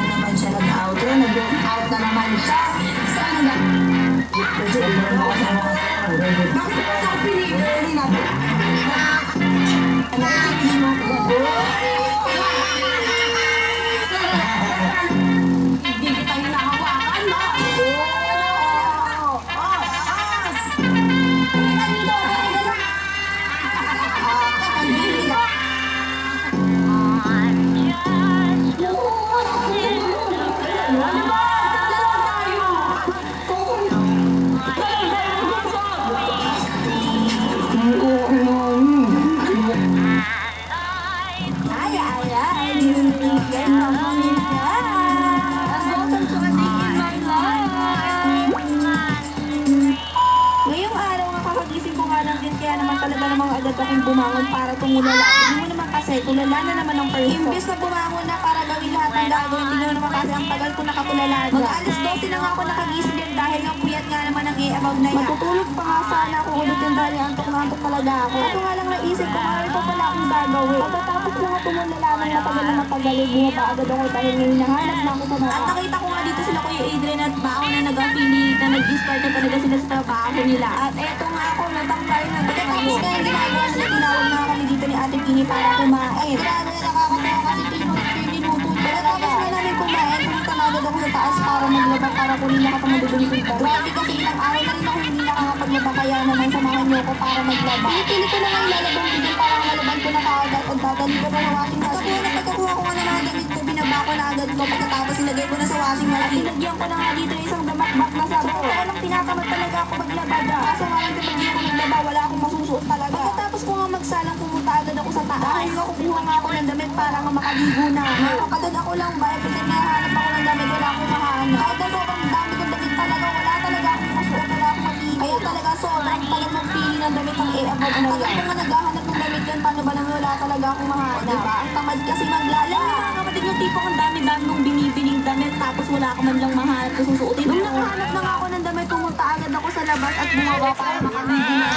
naman siya nag-outro, nag-out na naman siya. Saan na? Kasi ano naman ako sa mga bakit sa pinigil na? Ano yung hindi kita yung nakawakan, no? As! Kita dito, Ngayong araw nga kakagising ko nga lang din kaya naman talaga namang agad akong bumangon para tumulala. Hindi mo naman kasi tulala na naman ang person. Imbes na bumangon na para gawin lahat ng gagawin, hindi mo naman kasi ang tagal ko nakatulala dyan. Mag-alas 12 na nga ako nakagising din dahil nga puyat nga naman ang about na yan. Matutulog pa nga sana ako ulit yung dahil antok na antok talaga ako. Ako nga lang naisip ko nga ito pala akong gagawin. Pagkatapos ko nga tumulala ng matagal, bumaba agad ako dahil ngayon nahanap na ako sa mga. At nakita ko nga dito sila Kuya Adrian at Bao na nag-affiliate na nag-start na talaga sila sa trabaho nila. At eto nga ako natangkay na pagkatapos nga yung ginagawa nila, tinawag nga kami dito ni Ate Pini para kumain. Grabe na nakakatawa kasi pinulit ko yung minuto. Pagkatapos nga namin kumain, pumunta na agad ako sa taas para maglaba para kunin lahat ang madudumi ko. Grabe kasi ilang araw na rin ako hindi nakakapaglaba kaya naman samahan niyo ako para maglaba. Pinipili ko na nga ilalabang bigyan para malaban ko na kaagad at dadali ko na ng washing machine. Pagkakuha ko nga ng mga damit ko, binaba ko na agad ko pagkatapos ilagay ko na sa washing machine. Nilagyan ko na nga dito yung isang damak-bak na sabi ko. Kaya lang tinatamad talaga ako maglaba dyan. Kaso nga lang kapag di ako naglaba, wala akong masusuot talaga. Pagkatapos ko nga magsalang pumunta agad ako sa taas. Dahil nga kukuha nga ako ng damit para nga makaligo na. Nakakagad ako lang ba? Kasi may hanap ako ng damit, wala akong mahanap. Kahit na sobrang dami kong damit talaga, wala talaga akong masuot, wala akong mapili. Kaya talaga sobrang tagal magpili ng damit ang i-above na yan. Kung nga naghahanap ng damit yan, paano ba naman wala talaga akong mahanap? Diba? Ang tamad kasi maglalala. Mga kapatid yung tipo ang dami-dami nung binibining damit tapos wala ako man lang mahanap na susuotin. Nung nakahanap na nga ako ng damit, pumunta agad ako sa labas at bumaba para makaligo na.